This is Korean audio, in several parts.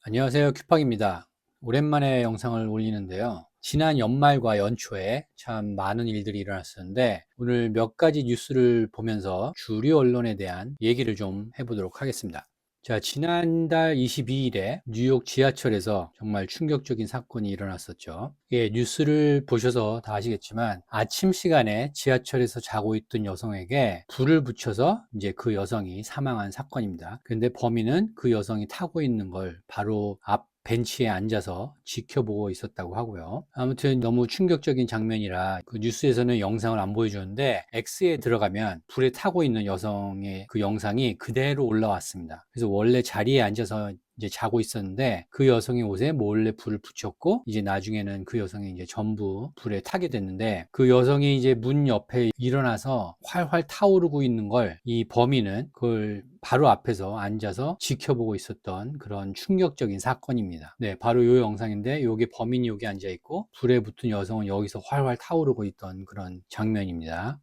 안녕하세요. 큐팍입니다. 오랜만에 영상을 올리는데요. 지난 연말과 연초에 참 많은 일들이 일어났었는데 오늘 몇 가지 뉴스를 보면서 주류 언론에 대한 얘기를 좀 해보도록 하겠습니다. 자, 지난달 22일에 뉴욕 지하철에서 정말 충격적인 사건이 일어났었죠. 예, 뉴스를 보셔서 다 아시겠지만 아침 시간에 지하철에서 자고 있던 여성에게 불을 붙여서 이제 그 여성이 사망한 사건입니다. 그런데 범인은 그 여성이 타고 있는 걸 바로 앞 벤치에 앉아서 지켜보고 있었다고 하고요. 아무튼 너무 충격적인 장면이라 그 뉴스에서는 영상을 안 보여주는데 X에 들어가면 불에 타고 있는 여성의 그 영상이 그대로 올라왔습니다. 그래서 원래 자리에 앉아서 이제 자고 있었는데 그 여성의 옷에 몰래 불을 붙였고 이제 나중에는 그 여성이 이제 전부 불에 타게 됐는데 그 여성이 이제 문 옆에 일어나서 활활 타오르고 있는 걸 이 범인은 그걸 바로 앞에서 앉아서 지켜보고 있었던 그런 충격적인 사건입니다. 네, 바로 이 영상인데 요게 범인이 여기 앉아 있고 불에 붙은 여성은 여기서 활활 타오르고 있던 그런 장면입니다.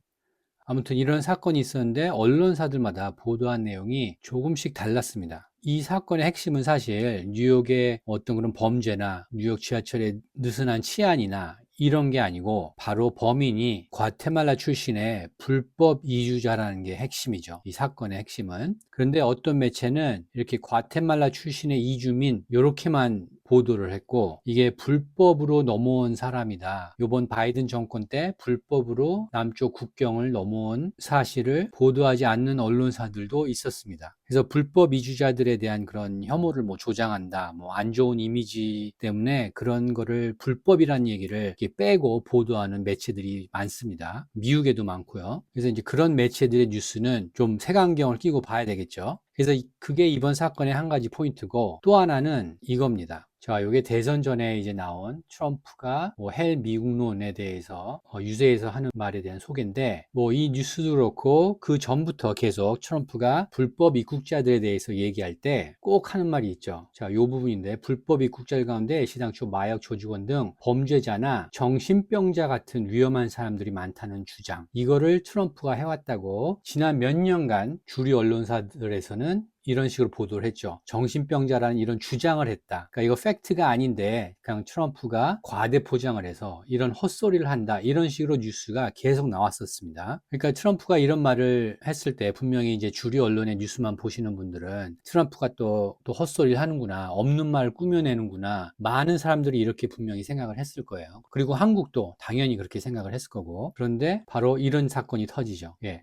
아무튼 이런 사건이 있었는데 언론사들마다 보도한 내용이 조금씩 달랐습니다. 이 사건의 핵심은 사실 뉴욕의 어떤 그런 범죄나 뉴욕 지하철의 느슨한 치안이나 이런 게 아니고 바로 범인이 과테말라 출신의 불법 이주자라는 게 핵심이죠. 이 사건의 핵심은. 그런데 어떤 매체는 이렇게 과테말라 출신의 이주민 이렇게만 보도를 했고 이게 불법으로 넘어온 사람이다. 이번 바이든 정권 때 불법으로 남쪽 국경을 넘어온 사실을 보도하지 않는 언론사들도 있었습니다. 그래서 불법 이주자들에 대한 그런 혐오를 뭐 조장한다, 뭐 안 좋은 이미지 때문에 그런 거를 불법이라는 얘기를 이렇게 빼고 보도하는 매체들이 많습니다. 미국에도 많고요. 그래서 이제 그런 매체들의 뉴스는 좀 색안경을 끼고 봐야 되겠죠. 그래서 그게 이번 사건의 한 가지 포인트고 또 하나는 이겁니다. 자, 이게 대선 전에 이제 나온 트럼프가 뭐 헬 미국론에 대해서 유세에서 하는 말에 대한 소개인데 뭐 이 뉴스도 그렇고 그 전부터 계속 트럼프가 불법 입국자들에 대해서 얘기할 때 꼭 하는 말이 있죠. 자, 이 부분인데 불법 입국자들 가운데 시당초 마약 조직원 등 범죄자나 정신병자 같은 위험한 사람들이 많다는 주장. 이거를 트럼프가 해왔다고 지난 몇 년간 주류 언론사들에서는 이런 식으로 보도를 했죠. 정신병자라는 이런 주장을 했다. 그러니까 이거 팩트가 아닌데 그냥 트럼프가 과대 포장을 해서 이런 헛소리를 한다. 이런 식으로 뉴스가 계속 나왔었습니다. 그러니까 트럼프가 이런 말을 했을 때 분명히 이제 주류 언론의 뉴스만 보시는 분들은 트럼프가 또 헛소리를 하는구나. 없는 말을 꾸며내는구나. 많은 사람들이 이렇게 분명히 생각을 했을 거예요. 그리고 한국도 당연히 그렇게 생각을 했을 거고. 그런데 바로 이런 사건이 터지죠. 예.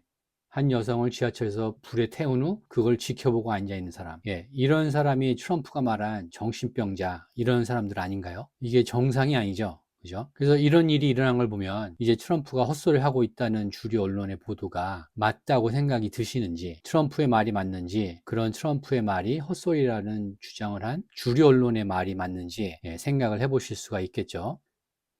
한 여성을 지하철에서 불에 태운 후 그걸 지켜보고 앉아 있는 사람. 예, 이런 사람이 트럼프가 말한 정신병자, 이런 사람들 아닌가요? 이게 정상이 아니죠. 그죠? 그래서 이런 일이 일어난 걸 보면 이제 트럼프가 헛소리를 하고 있다는 주류 언론의 보도가 맞다고 생각이 드시는지, 트럼프의 말이 맞는지, 그런 트럼프의 말이 헛소리라는 주장을 한 주류 언론의 말이 맞는지 생각을 해보실 수가 있겠죠.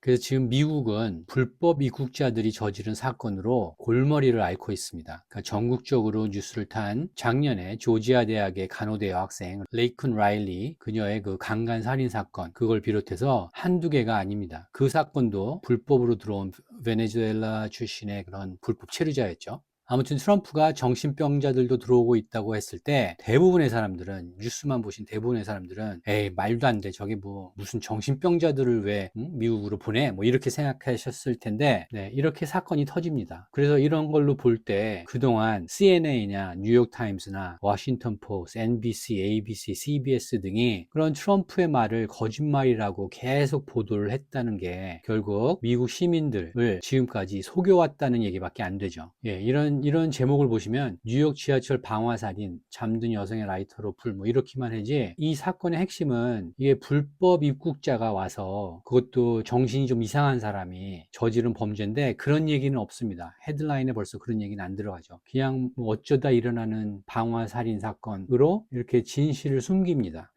그래서 지금 미국은 불법 입국자들이 저지른 사건으로 골머리를 앓고 있습니다. 그러니까 전국적으로 뉴스를 탄 작년에 조지아 대학의 간호대 여학생 레이큰 라일리 그녀의 그 강간 살인 사건 그걸 비롯해서 한두 개가 아닙니다. 그 사건도 불법으로 들어온 베네수엘라 출신의 그런 불법 체류자였죠. 아무튼 트럼프가 정신병자들도 들어오고 있다고 했을 때 대부분의 사람들은 뉴스만 보신 대부분의 사람들은 에이 말도 안 돼 저게 뭐 무슨 정신병자들을 왜 미국으로 보내 뭐 이렇게 생각하셨을 텐데 네, 이렇게 사건이 터집니다. 그래서 이런 걸로 볼 때 그동안 CNN이냐 뉴욕타임스나 워싱턴 포스트, NBC, ABC, CBS 등이 그런 트럼프의 말을 거짓말이라고 계속 보도를 했다는 게 결국 미국 시민들을 지금까지 속여왔다는 얘기밖에 안 되죠. 예, 이런 제목을 보시면 뉴욕 지하철 방화살인, 잠든 여성의 라이터로 불 뭐 이렇게만 하지 이 사건의 핵심은 이게 불법 입국자가 와서 그것도 정신이 좀 이상한 사람이 저지른 범죄인데 그런 얘기는 없습니다. 헤드라인에 벌써 그런 얘기는 안 들어가죠. 그냥 뭐 어쩌다 일어나는 방화살인 사건으로 이렇게 진실을 숨깁니다.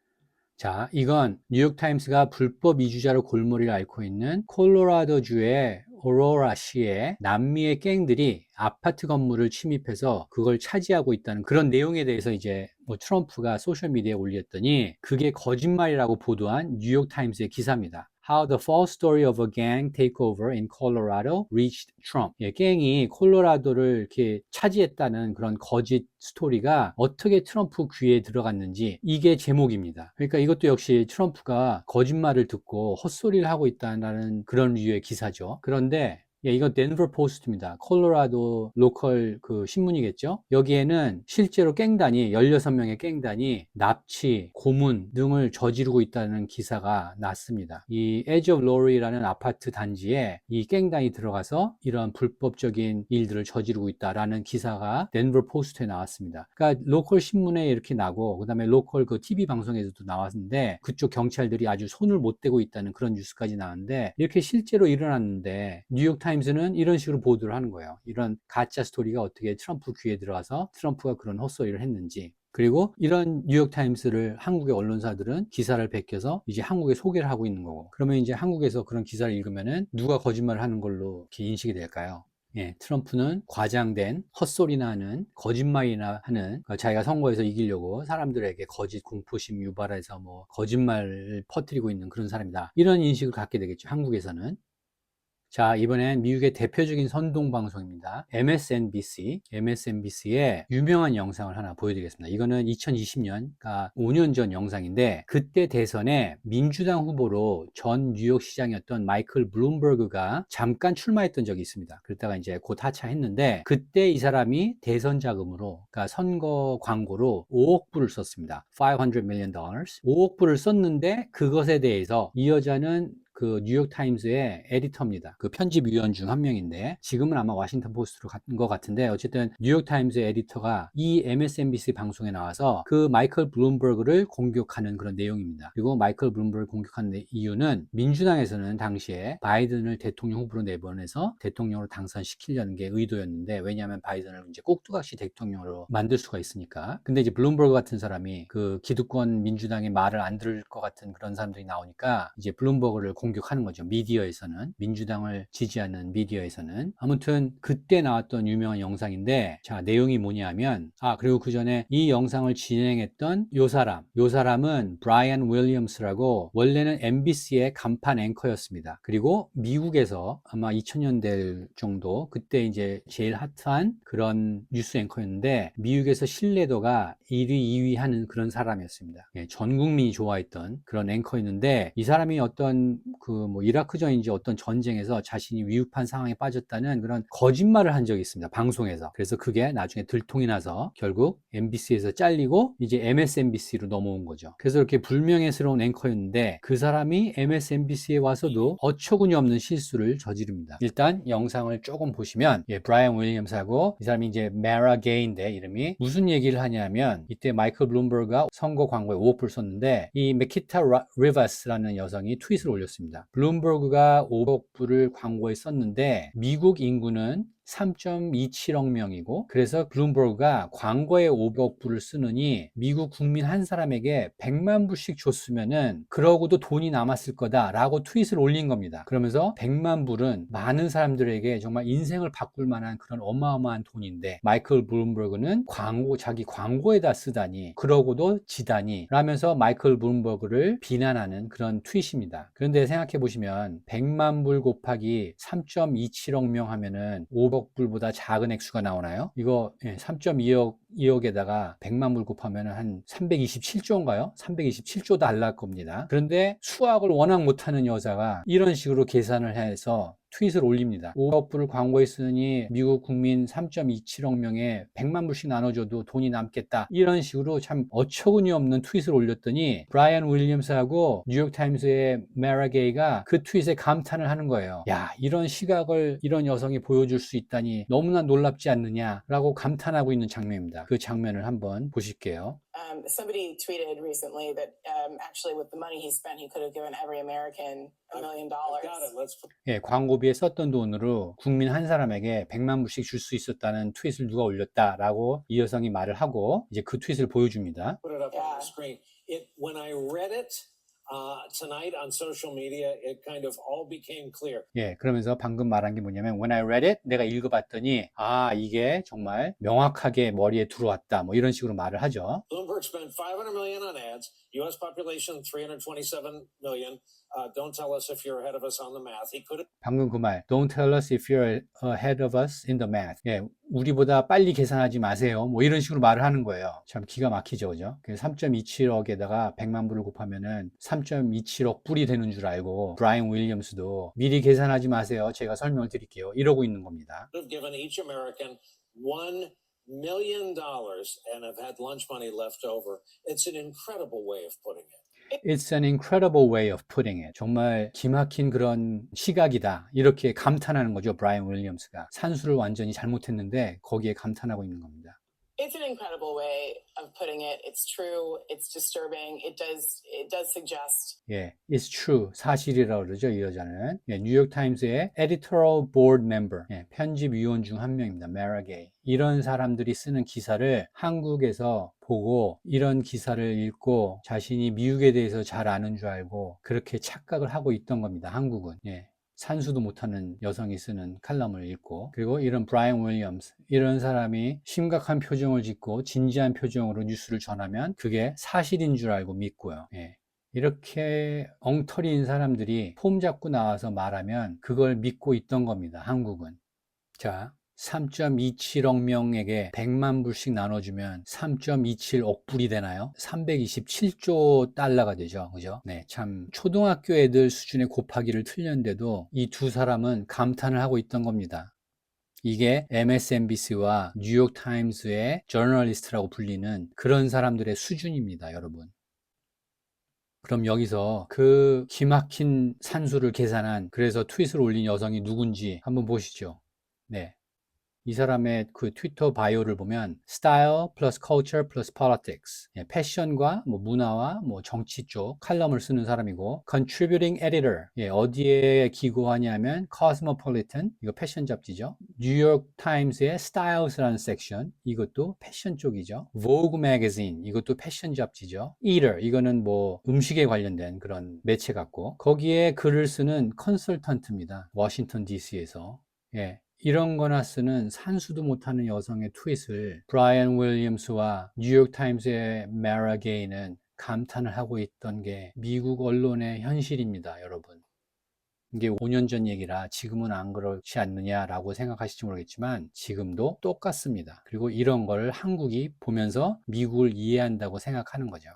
자, 이건 뉴욕타임스가 불법 이주자로 골머리를 앓고 있는 콜로라도주의 오로라시의 남미의 갱들이 아파트 건물을 침입해서 그걸 차지하고 있다는 그런 내용에 대해서 이제 뭐 트럼프가 소셜미디어에 올렸더니 그게 거짓말이라고 보도한 뉴욕타임스의 기사입니다. How the false story of a gang takeover in Colorado reached Trump. 예, 갱이 콜로라도를 이렇게 차지했다는 그런 거짓 스토리가 어떻게 트럼프 귀에 들어갔는지 이게 제목입니다. 그러니까 이것도 역시 트럼프가 거짓말을 듣고 헛소리를 하고 있다는 그런 류의 기사죠. 그런데 예, 이건 덴버 포스트입니다. 콜로라도 로컬 그 신문이겠죠. 여기에는 실제로 갱단이 16명의 갱단이 납치, 고문 등을 저지르고 있다는 기사가 났습니다. 이 에지 오브 로리라는 아파트 단지에 이 갱단이 들어가서 이런 불법적인 일들을 저지르고 있다라는 기사가 덴버 포스트에 나왔습니다. 그러니까 로컬 신문에 이렇게 나고 그다음에 로컬 그 TV 방송에서도 나왔는데 그쪽 경찰들이 아주 손을 못 대고 있다는 그런 뉴스까지 나왔는데 이렇게 실제로 일어났는데 뉴욕 타임즈는 이런 식으로 보도를 하는 거예요. 이런 가짜 스토리가 어떻게 트럼프 귀에 들어가서 트럼프가 그런 헛소리를 했는지. 그리고 이런 뉴욕타임스를 한국의 언론사들은 기사를 베껴서 이제 한국에 소개를 하고 있는 거고. 그러면 이제 한국에서 그런 기사를 읽으면은 누가 거짓말을 하는 걸로 이렇게 인식이 될까요? 예, 트럼프는 과장된 헛소리나 하는 거짓말이나 하는 자기가 선거에서 이기려고 사람들에게 거짓 공포심 유발해서 뭐 거짓말을 퍼뜨리고 있는 그런 사람이다. 이런 인식을 갖게 되겠죠. 한국에서는. 자, 이번엔 미국의 대표적인 선동방송입니다. MSNBC. MSNBC의 유명한 영상을 하나 보여드리겠습니다. 이거는 2020년, 그러니까 5년 전 영상인데, 그때 대선에 민주당 후보로 전 뉴욕시장이었던 마이클 블룸버그가 잠깐 출마했던 적이 있습니다. 그러다가 이제 곧 하차했는데, 그때 이 사람이 대선 자금으로, 그러니까 선거 광고로 5억 불을 썼습니다. $500 million. 5억 불을 썼는데, 그것에 대해서 이 여자는 그 뉴욕타임스의 에디터입니다. 그 편집위원 중 한 명인데 지금은 아마 워싱턴 포스트로 간 것 같은데 어쨌든 뉴욕타임스의 에디터가 이 MSNBC 방송에 나와서 그 마이클 블룸버그를 공격하는 그런 내용입니다. 그리고 마이클 블룸버그를 공격하는 이유는 민주당에서는 당시에 바이든을 대통령 후보로 내보내서 대통령으로 당선시키려는 게 의도였는데 왜냐하면 바이든을 이제 꼭두각시 대통령으로 만들 수가 있으니까. 근데 이제 블룸버그 같은 사람이 그 기득권 민주당의 말을 안 들을 것 같은 그런 사람들이 나오니까 이제 블룸버그를 공격하는 거죠. 미디어에서는 민주당을 지지하는 미디어에서는 아무튼 그때 나왔던 유명한 영상인데 자 내용이 뭐냐면 그리고 그 전에 이 영상을 진행했던 요 사람은 브라이언 윌리엄스라고 원래는 MBC의 간판 앵커였습니다. 그리고 미국에서 아마 2000년대 정도 그때 이제 제일 핫한 그런 뉴스 앵커였는데 미국에서 신뢰도가 1위, 2위 하는 그런 사람이었습니다. 예, 전 국민이 좋아했던 그런 앵커였는데 이 사람이 어떤 그 뭐 이라크전인지 어떤 전쟁에서 자신이 위급한 상황에 빠졌다는 그런 거짓말을 한 적이 있습니다. 방송에서. 그래서 그게 나중에 들통이 나서 결국 MBC에서 잘리고 이제 MSNBC로 넘어온 거죠. 그래서 이렇게 불명예스러운 앵커였는데 그 사람이 MSNBC에 와서도 어처구니 없는 실수를 저지릅니다. 일단 영상을 조금 보시면 브라이언 윌리엄스하고 이 사람이 이제 메라 게이인데 이름이 무슨 얘기를 하냐면 이때 마이클 블룸버그가 선거 광고에 5억 불 썼는데 이 메키타 리버스라는 여성이 트윗을 올렸습니다. 블룸버그가 5억 불을 광고에 썼는데 미국 인구는 3.27억 명이고 그래서 블룸버그가 광고에 5억 불을 쓰느니 미국 국민 한 사람에게 100만 불씩 줬으면은 그러고도 돈이 남았을 거다라고 트윗을 올린 겁니다. 그러면서 100만 불은 많은 사람들에게 정말 인생을 바꿀 만한 그런 어마어마한 돈인데 마이클 블룸버그는 자기 광고에다 쓰다니 그러고도 지다니 라면서 마이클 블룸버그를 비난하는 그런 트윗입니다. 그런데 생각해 보시면 100만 불 곱하기 3.27억 명 하면은 5억 불보다 작은 액수가 나오나요? 이거 3.2억에다가 100만 불 곱하면 한 327조인가요? 327조 달러일 겁니다. 그런데 수학을 워낙 못하는 여자가 이런 식으로 계산을 해서 트윗을 올립니다. 5억 불을 광고에 쓰니 미국 국민 3.27억 명에 100만 불씩 나눠줘도 돈이 남겠다. 이런 식으로 참 어처구니 없는 트윗을 올렸더니 브라이언 윌리엄스하고 뉴욕타임스의 메라 게이가 그 트윗에 감탄을 하는 거예요. 야, 이런 시각을 이런 여성이 보여줄 수 있다니 너무나 놀랍지 않느냐라고 감탄하고 있는 장면입니다. 그 장면을 한번 보실게요. Somebody tweeted recently that actually with the money he spent, he could have given every American $1 million. 예, 광고비에 썼던 돈으로 국민 한 사람에게 100만 불씩 줄 수 있었다는 트윗을 누가 올렸다라고 이 여성이 말을 하고 이제 그 트윗을 보여줍니다. Put it up on the screen. When I read it tonight on social media, it kind of all became clear. 예, 그러면서 방금 말한 게 뭐냐면 when I read it, 내가 읽어봤더니 이게 정말 명확하게 머리에 들어왔다. 뭐 이런 식으로 말을 하죠. Bloomberg spent $500 million on ads. U.S. population 327 million. Don't tell us if you're ahead of us on the math. He could have. 방금 그 말, Don't tell us if you're ahead of us in the math. 예, 우리보다 빨리 계산하지 마세요. 뭐 이런 식으로 말을 하는 거예요. 참 기가 막히죠, 그죠? 3.27억에다가 100만 불을 곱하면은 3.27억 불이 되는 줄 알고 브라이언 윌리엄스도 미리 계산하지 마세요. 제가 설명을 드릴게요. 이러고 있는 겁니다. Have given each American $1 million and have had lunch money left over. It's an incredible way of putting it. It's an incredible way of putting it. 정말 기막힌 그런 시각이다. 이렇게 감탄하는 거죠, 브라이언 윌리엄스가. 산수를 완전히 잘못했는데 거기에 감탄하고 있는 겁니다. It's an incredible way of putting it. It's true. It's disturbing. It does suggest. 예, it's true. 사실이라고 그러죠, 이 여자는. 예, 뉴욕타임스의 editorial board member, 예, 편집위원 중 한 명입니다. Mara Gay. 이런 사람들이 쓰는 기사를 한국에서 보고 이런 기사를 읽고 자신이 미국에 대해서 잘 아는 줄 알고 그렇게 착각을 하고 있던 겁니다, 한국은. 예. 산수도 못하는 여성이 쓰는 칼럼을 읽고, 그리고 이런 브라이언 윌리엄스, 이런 사람이 심각한 표정을 짓고 진지한 표정으로 뉴스를 전하면 그게 사실인 줄 알고 믿고요. 예. 이렇게 엉터리인 사람들이 폼 잡고 나와서 말하면 그걸 믿고 있던 겁니다, 한국은. 자, 3.27억 명에게 100만 불씩 나눠주면 3.27억 불이 되나요? 327조 달러가 되죠. 그죠? 네, 참 초등학교 애들 수준의 곱하기를 틀렸는데도 이 두 사람은 감탄을 하고 있던 겁니다. 이게 MSNBC와 뉴욕타임스의 저널리스트라고 불리는 그런 사람들의 수준입니다, 여러분. 그럼 여기서 그 기막힌 산수를 계산한, 그래서 트윗을 올린 여성이 누군지 한번 보시죠. 네. 이 사람의 그 트위터 바이오를 보면 style plus culture plus politics, 예, 패션과 뭐 문화와 뭐 정치 쪽 칼럼을 쓰는 사람이고, contributing editor, 예, 어디에 기고하냐면 Cosmopolitan, 이거 패션 잡지죠. 뉴욕 타임스의 styles라는 섹션, 이것도 패션 쪽이죠. Vogue magazine, 이것도 패션 잡지죠. Eater, 이거는 뭐 음식에 관련된 그런 매체 같고, 거기에 글을 쓰는 컨설턴트입니다. 워싱턴 DC에서. 예. 이런 거나 쓰는 산수도 못하는 여성의 트윗을 브라이언 윌리엄스와 뉴욕타임스의 메라 게이는 감탄을 하고 있던 게 미국 언론의 현실입니다, 여러분. 이게 5년 전 얘기라 지금은 안 그렇지 않느냐라고 생각하실지 모르겠지만 지금도 똑같습니다. 그리고 이런 걸 한국이 보면서 미국을 이해한다고 생각하는 거죠.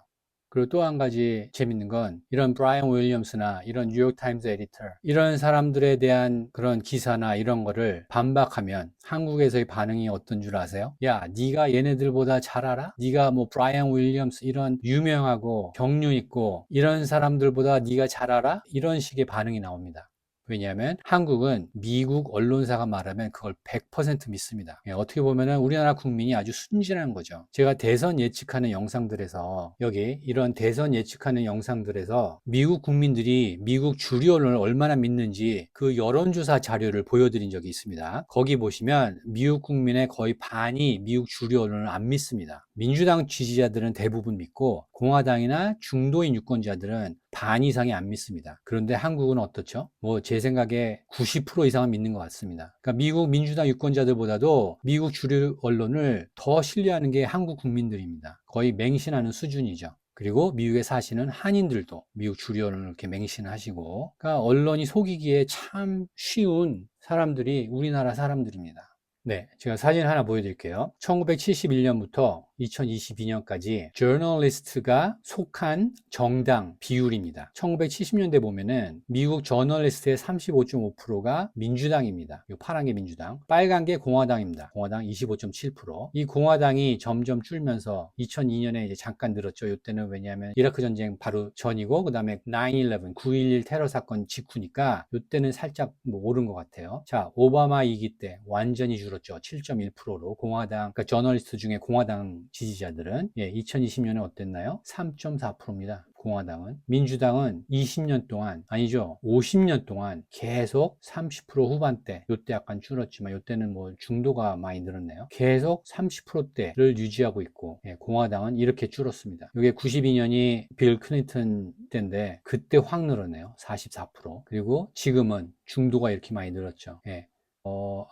그리고 또 한 가지 재밌는 건, 이런 브라이언 윌리엄스나 이런 뉴욕타임스 에디터, 이런 사람들에 대한 그런 기사나 이런 거를 반박하면 한국에서의 반응이 어떤 줄 아세요? 야, 네가 얘네들보다 잘 알아? 네가 뭐 브라이언 윌리엄스 이런 유명하고 경륜 있고 이런 사람들보다 네가 잘 알아? 이런 식의 반응이 나옵니다. 왜냐하면 한국은 미국 언론사가 말하면 그걸 100% 믿습니다. 어떻게 보면 우리나라 국민이 아주 순진한 거죠. 제가 대선 예측하는 영상들에서, 여기 이런 대선 예측하는 영상들에서 미국 국민들이 미국 주류 언론을 얼마나 믿는지 그 여론조사 자료를 보여드린 적이 있습니다. 거기 보시면 미국 국민의 거의 반이 미국 주류 언론을 안 믿습니다. 민주당 지지자들은 대부분 믿고 공화당이나 중도인 유권자들은 반 이상이 안 믿습니다. 그런데 한국은 어떻죠? 뭐 제 생각에 90% 이상은 믿는 것 같습니다. 그러니까 미국 민주당 유권자들보다도 미국 주류 언론을 더 신뢰하는 게 한국 국민들입니다. 거의 맹신하는 수준이죠. 그리고 미국에 사시는 한인들도 미국 주류 언론을 이렇게 맹신하시고, 그러니까 언론이 속이기에 참 쉬운 사람들이 우리나라 사람들입니다. 네, 제가 사진 하나 보여드릴게요. 1971년부터 2022년까지 저널리스트가 속한 정당 비율입니다. 1970년대 보면은 미국 저널리스트의 35.5%가 민주당입니다. 이 파란 게 민주당, 빨간 게 공화당입니다. 공화당 25.7%. 이 공화당이 점점 줄면서 2002년에 이제 잠깐 늘었죠. 이때는 왜냐하면 이라크 전쟁 바로 전이고, 그 다음에 9/11, 9.11 테러 사건 직후니까 이때는 살짝 뭐 오른 것 같아요. 자, 오바마 2기 때 완전히 줄었죠. 7.1%로 공화당, 그러니까 저널리스트 중에 공화당 지지자들은. 2020년에 어땠나요? 3.4%입니다. 공화당은. 민주당은 20년 동안, 아니죠, 50년 동안 계속 30% 후반대, 요때 약간 줄었지만 요때는 뭐 중도가 많이 늘었네요. 계속 30%대를 유지하고 있고, 공화당은 이렇게 줄었습니다. 이게 92년이 빌 클린턴 때인데 그때 확 늘었네요. 44%. 그리고 지금은 중도가 이렇게 많이 늘었죠.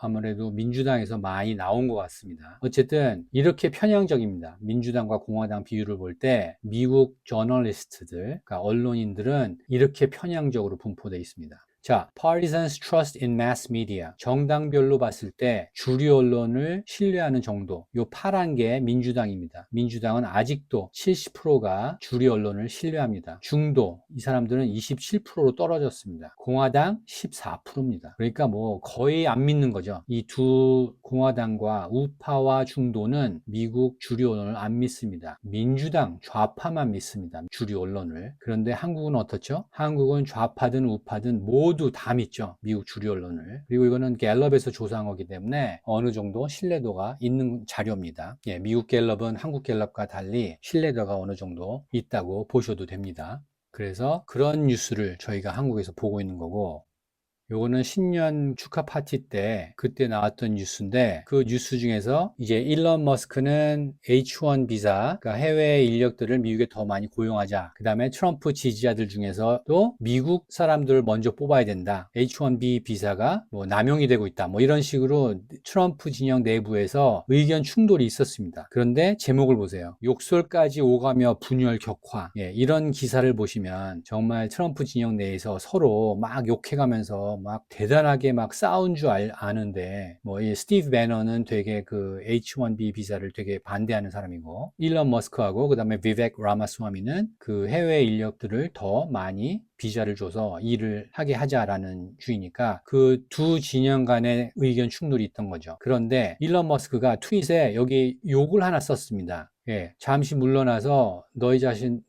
아무래도 민주당에서 많이 나온 것 같습니다. 어쨌든 이렇게 편향적입니다. 민주당과 공화당 비율을 볼 때 미국 저널리스트들, 그러니까 언론인들은 이렇게 편향적으로 분포되어 있습니다. 자, Partisans Trust in Mass Media. 정당별로 봤을 때 주류 언론을 신뢰하는 정도. 요 파란 게 민주당입니다. 민주당은 아직도 70%가 주류 언론을 신뢰합니다. 중도, 이 사람들은 27%로 떨어졌습니다. 공화당 14%입니다. 그러니까 뭐 거의 안 믿는 거죠. 이 두 공화당과 우파와 중도는 미국 주류 언론을 안 믿습니다. 민주당 좌파만 믿습니다. 주류 언론을. 그런데 한국은 어떻죠? 한국은 좌파든 우파든 모두 다 믿죠. 미국 주류 언론을. 그리고 이거는 갤럽에서 조사한 거기 때문에 어느 정도 신뢰도가 있는 자료입니다. 예, 미국 갤럽은 한국 갤럽과 달리 신뢰도가 어느 정도 있다고 보셔도 됩니다. 그래서 그런 뉴스를 저희가 한국에서 보고 있는 거고, 요거는 신년 축하 파티 때 그때 나왔던 뉴스인데, 그 뉴스 중에서 이제 일론 머스크는 H1 비자, 그러니까 해외 인력들을 미국에 더 많이 고용하자. 그 다음에 트럼프 지지자들 중에서도 미국 사람들을 먼저 뽑아야 된다. H1B 비자가 뭐 남용이 되고 있다. 뭐 이런 식으로 트럼프 진영 내부에서 의견 충돌이 있었습니다. 그런데 제목을 보세요. 욕설까지 오가며 분열 격화. 예, 이런 기사를 보시면 정말 트럼프 진영 내에서 서로 막 욕해가면서 막 대단하게 막 싸운 줄 아는데, 뭐 이 스티브 배너는 되게 그 H1B 비자를 되게 반대하는 사람이고, 일론 머스크하고 그 다음에 비벡 라마스와미는 그 해외 인력들을 더 많이 비자를 줘서 일을 하게 하자라는 주의니까 그 두 진영 간의 의견 충돌이 있던 거죠. 그런데 일론 머스크가 트윗에 여기 욕을 하나 썼습니다. 예, 잠시 물러나서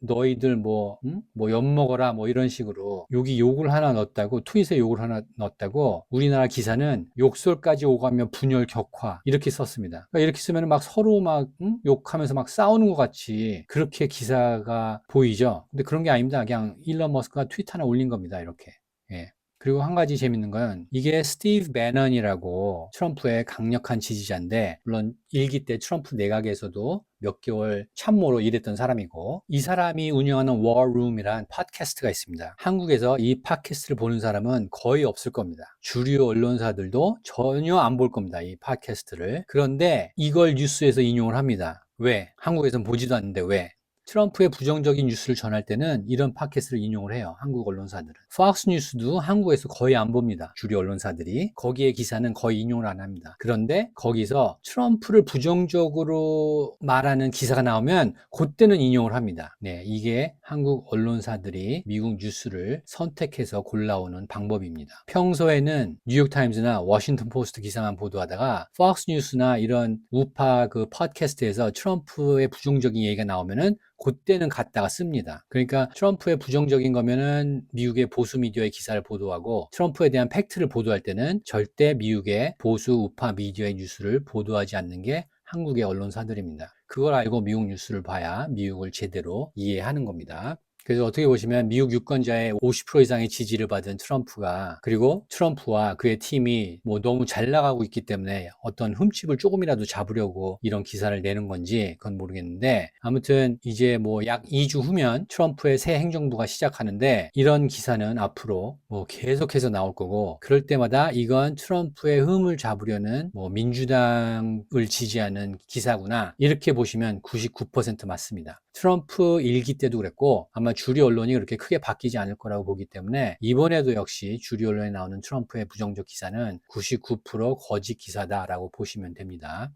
너희들 뭐 엿먹어라 뭐 이런 식으로 여기 욕을 하나 넣었다고, 트윗에 욕을 하나 넣었다고. 우리나라 기사는 욕설까지 오가며 분열 격화 이렇게 썼습니다. 그러니까 이렇게 쓰면 막 서로 막 욕하면서 막 싸우는 것 같이 그렇게 기사가 보이죠. 근데 그런 게 아닙니다. 그냥 일론 머스크가 트윗 하나 올린 겁니다. 이렇게. 예. 그리고 한 가지 재밌는 건 이게 스티브 배넌이라고 트럼프의 강력한 지지자인데, 물론 일기 때 트럼프 내각에서도 몇 개월 참모로 일했던 사람이고, 이 사람이 운영하는 워룸이란 팟캐스트가 있습니다. 한국에서 이 팟캐스트를 보는 사람은 거의 없을 겁니다. 주류 언론사들도 전혀 안 볼 겁니다. 이 팟캐스트를. 그런데 이걸 뉴스에서 인용을 합니다. 왜? 한국에서는 보지도 않는데 왜? 트럼프의 부정적인 뉴스를 전할 때는 이런 팟캐스트를 인용을 해요. 한국 언론사들은. 팍스 뉴스도 한국에서 거의 안 봅니다. 주류 언론사들이. 거기에 기사는 거의 인용을 안 합니다. 그런데 거기서 트럼프를 부정적으로 말하는 기사가 나오면 그때는 인용을 합니다. 네, 이게 한국 언론사들이 미국 뉴스를 선택해서 골라오는 방법입니다. 평소에는 뉴욕타임즈나 워싱턴 포스트 기사만 보도하다가 팍스 뉴스나 이런 우파 그 팟캐스트에서 트럼프의 부정적인 얘기가 나오면은 그때는 갖다가 씁니다. 그러니까 트럼프의 부정적인 거면은 미국의 보수 미디어의 기사를 보도하고, 트럼프에 대한 팩트를 보도할 때는 절대 미국의 보수 우파 미디어의 뉴스를 보도하지 않는 게 한국의 언론사들입니다. 그걸 알고 미국 뉴스를 봐야 미국을 제대로 이해하는 겁니다. 그래서 어떻게 보시면 미국 유권자의 50% 이상의 지지를 받은 트럼프가, 그리고 트럼프와 그의 팀이 뭐 너무 잘 나가고 있기 때문에 어떤 흠집을 조금이라도 잡으려고 이런 기사를 내는 건지 그건 모르겠는데, 아무튼 이제 뭐 약 2주 후면 트럼프의 새 행정부가 시작하는데, 이런 기사는 앞으로 뭐 계속해서 나올 거고, 그럴 때마다 이건 트럼프의 흠을 잡으려는 뭐 민주당을 지지하는 기사구나, 이렇게 보시면 99% 맞습니다. 트럼프 일기 때도 그랬고 아마 주류 언론이 그렇게 크게 바뀌지 않을 거라고 보기 때문에, 이번에도 역시 주류 언론에 나오는 트럼프의 부정적 기사는 99% 거짓 기사다라고 보시면 됩니다.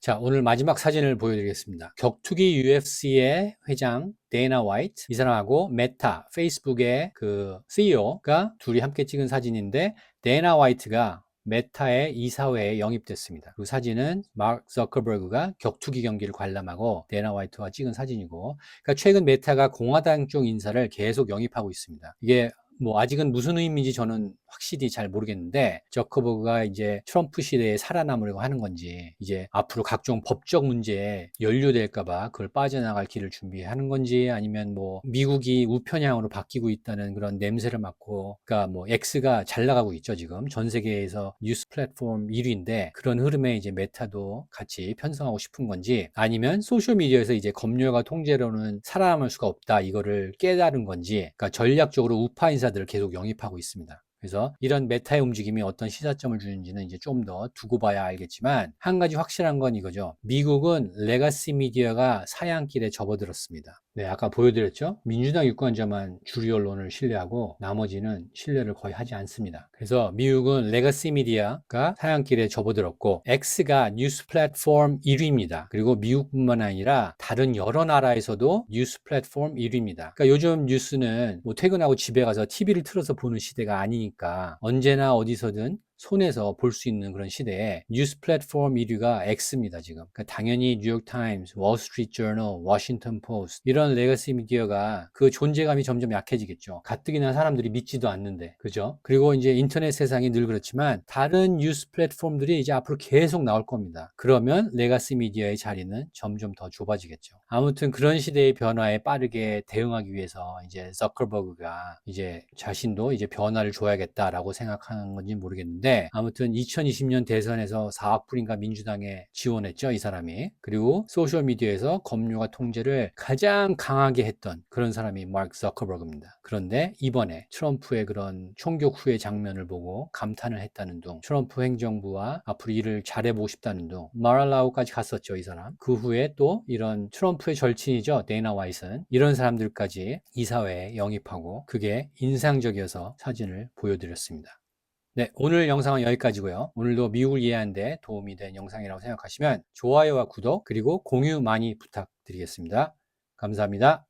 자, 오늘 마지막 사진을 보여드리겠습니다. 격투기 UFC의 회장 데이나 화이트, 이 사람하고 메타, 페이스북의 그 CEO가 둘이 함께 찍은 사진인데, 데이나 화이트가 메타의 이사회에 영입됐습니다. 그 사진은 마크 저커버그가 격투기 경기를 관람하고 데이나 화이트와 찍은 사진이고, 그러니까 최근 메타가 공화당 쪽 인사를 계속 영입하고 있습니다. 이게 뭐 아직은 무슨 의미인지 저는 확실히 잘 모르겠는데, 저커버그가 이제 트럼프 시대에 살아남으려고 하는 건지, 이제 앞으로 각종 법적 문제에 연루될까봐 그걸 빠져나갈 길을 준비하는 건지, 아니면 뭐 미국이 우편향으로 바뀌고 있다는 그런 냄새를 맡고, 그러니까 뭐 X가 잘 나가고 있죠. 지금 전 세계에서 뉴스 플랫폼 1위인데 그런 흐름에 이제 메타도 같이 편성하고 싶은 건지, 아니면 소셜미디어에서 이제 검열과 통제로는 살아남을 수가 없다, 이거를 깨달은 건지, 그러니까 전략적으로 우파 인사들을 계속 영입하고 있습니다. 그래서 이런 메타의 움직임이 어떤 시사점을 주는지는 이제 좀 더 두고 봐야 알겠지만 한 가지 확실한 건 이거죠. 미국은 레가시 미디어가 사양길에 접어들었습니다. 네, 아까 보여드렸죠? 민주당 유권자만 주류 언론을 신뢰하고 나머지는 신뢰를 거의 하지 않습니다. 그래서 미국은 레가시 미디어가 사양길에 접어들었고 X가 뉴스 플랫폼 1위입니다. 그리고 미국뿐만 아니라 다른 여러 나라에서도 뉴스 플랫폼 1위입니다. 그러니까 요즘 뉴스는 뭐 퇴근하고 집에 가서 TV를 틀어서 보는 시대가 아니니까 언제나 어디서든 손에서 볼 수 있는 그런 시대에 뉴스 플랫폼 1위가 X입니다, 지금. 그러니까 당연히 뉴욕타임스, 월스트리트저널, 워싱턴 포스트 이런 레거시 미디어가 그 존재감이 점점 약해지겠죠. 가뜩이나 사람들이 믿지도 않는데, 그죠? 그리고 이제 인터넷 세상이 늘 그렇지만 다른 뉴스 플랫폼들이 이제 앞으로 계속 나올 겁니다. 그러면 레거시 미디어의 자리는 점점 더 좁아지겠죠. 아무튼 그런 시대의 변화에 빠르게 대응하기 위해서 이제 저커버그가 이제 자신도 이제 변화를 줘야겠다라고 생각하는 건지 모르겠는데 아무튼 2020년 대선에서 4억 불인가 민주당에 지원했죠, 이 사람이. 그리고 소셜미디어에서 검료가 통제를 가장 강하게 했던 그런 사람이 마크 저커버그입니다. 그런데 이번에 트럼프의 그런 총격 후의 장면을 보고 감탄을 했다는 둥, 트럼프 행정부와 앞으로 일을 잘해보고 싶다는 둥, 마랄라고까지 갔었죠, 이 사람. 그 후에 또 이런 트럼프의 절친이죠, 데이나 와이슨, 이런 사람들까지 이사회에 영입하고 그게 인상적이어서 사진을 보여드렸습니다. 네, 오늘 영상은 여기까지고요. 오늘도 미국을 이해하는 데 도움이 된 영상이라고 생각하시면 좋아요와 구독 그리고 공유 많이 부탁드리겠습니다. 감사합니다.